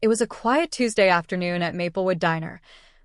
It was a quiet Tuesday afternoon at Maplewood Diner,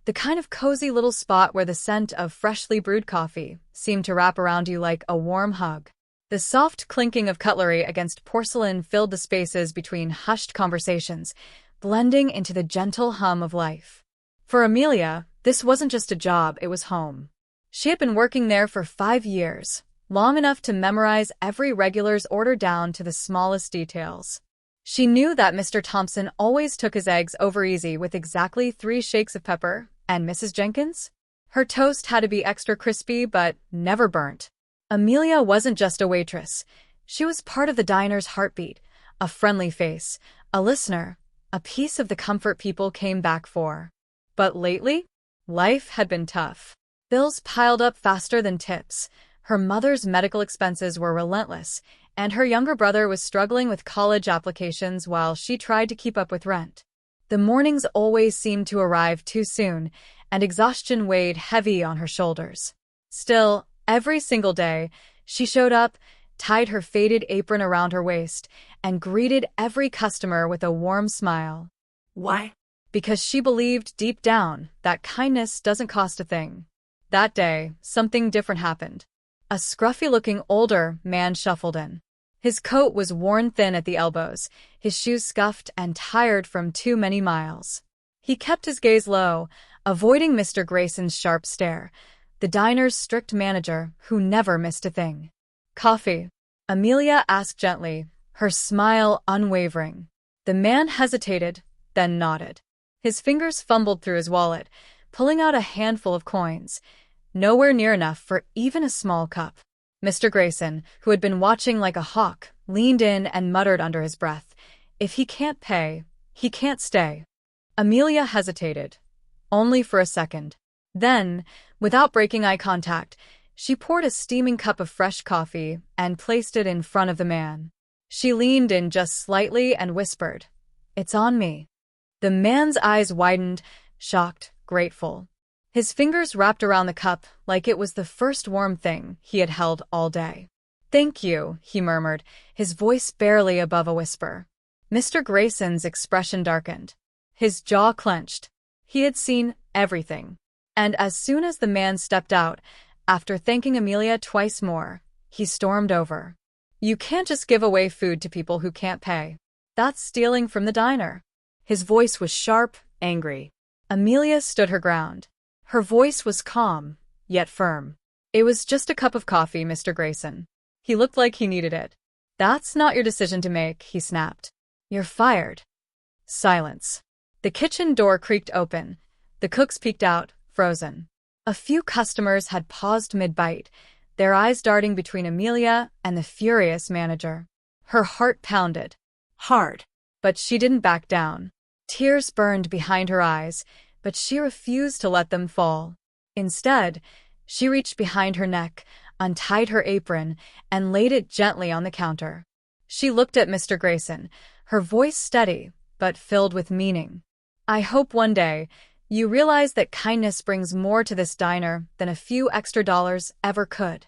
the kind of cozy little spot where the scent of freshly brewed coffee seemed to wrap around you like a warm hug. The soft clinking of cutlery against porcelain filled the spaces between hushed conversations, blending into the gentle hum of life. For Amelia, this wasn't just a job, it was home. She had been working there for 5 years, long enough to memorize every regular's order down to the smallest details. She knew that Mr. Thompson always took his eggs over easy with exactly 3 shakes of pepper, and Mrs. Jenkins? Her toast had to be extra crispy but never burnt. Amelia wasn't just a waitress. She was part of the diner's heartbeat, a friendly face, a listener, a piece of the comfort people came back for. But lately, life had been tough. Bills piled up faster than tips. Her mother's medical expenses were relentless, and her younger brother was struggling with college applications while she tried to keep up with rent. The mornings always seemed to arrive too soon, and exhaustion weighed heavy on her shoulders. Still, every single day, she showed up, tied her faded apron around her waist, and greeted every customer with a warm smile. Why? Because she believed deep down that kindness doesn't cost a thing. That day, something different happened. A scruffy-looking older man shuffled in. His coat was worn thin at the elbows, his shoes scuffed and tired from too many miles. He kept his gaze low, avoiding Mr. Grayson's sharp stare, the diner's strict manager who never missed a thing. "Coffee?" Amelia asked gently, her smile unwavering. The man hesitated, then nodded. His fingers fumbled through his wallet, pulling out a handful of coins, nowhere near enough for even a small cup. Mr. Grayson, who had been watching like a hawk, leaned in and muttered under his breath, "If he can't pay, he can't stay." Amelia hesitated, only for a second. Then, without breaking eye contact, she poured a steaming cup of fresh coffee and placed it in front of the man. She leaned in just slightly and whispered, "It's on me." The man's eyes widened, shocked, grateful. His fingers wrapped around the cup like it was the first warm thing he had held all day. "Thank you," he murmured, his voice barely above a whisper. Mr. Grayson's expression darkened. His jaw clenched. He had seen everything. And as soon as the man stepped out, after thanking Amelia twice more, he stormed over. "You can't just give away food to people who can't pay. That's stealing from the diner." His voice was sharp, angry. Amelia stood her ground. Her voice was calm, yet firm. "It was just a cup of coffee, Mr. Grayson." He looked like he needed it. "That's not your decision to make," he snapped. "You're fired." Silence. The kitchen door creaked open. The cooks peeked out, frozen. A few customers had paused mid-bite, their eyes darting between Amelia and the furious manager. Her heart pounded. Hard. But she didn't back down. Tears burned behind her eyes, but she refused to let them fall. Instead, she reached behind her neck, untied her apron, and laid it gently on the counter. She looked at Mr. Grayson, her voice steady, but filled with meaning. "I hope one day you realize that kindness brings more to this diner than a few extra dollars ever could."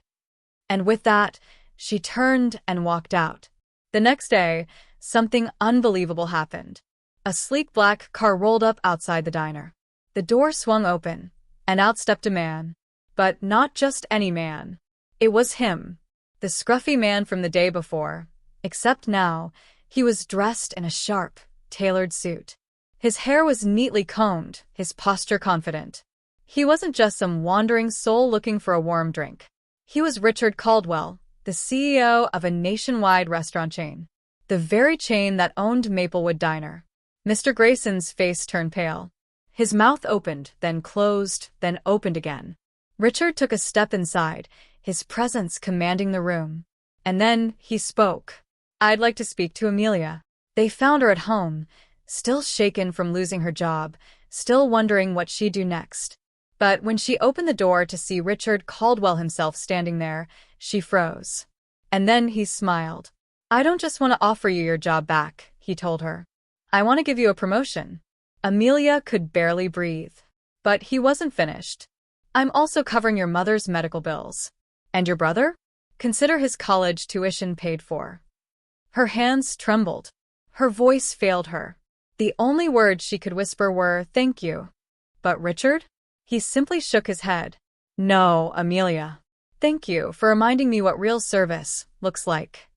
And with that, she turned and walked out. The next day, something unbelievable happened. A sleek black car rolled up outside the diner. The door swung open, and out stepped a man. But not just any man. It was him, the scruffy man from the day before, except now, he was dressed in a sharp, tailored suit. His hair was neatly combed, his posture confident. He wasn't just some wandering soul looking for a warm drink. He was Richard Caldwell, the CEO of a nationwide restaurant chain. The very chain that owned Maplewood Diner. Mr. Grayson's face turned pale. His mouth opened, then closed, then opened again. Richard took a step inside, his presence commanding the room. And then he spoke. "I'd like to speak to Amelia." They found her at home, still shaken from losing her job, still wondering what she'd do next. But when she opened the door to see Richard Caldwell himself standing there, she froze. And then he smiled. "I don't just want to offer you your job back," he told her. "I want to give you a promotion." Amelia could barely breathe. But he wasn't finished. "I'm also covering your mother's medical bills. And your brother? Consider his college tuition paid for." Her hands trembled. Her voice failed her. The only words she could whisper were, "Thank you." But Richard? He simply shook his head. "No, Amelia. Thank you for reminding me what real service looks like."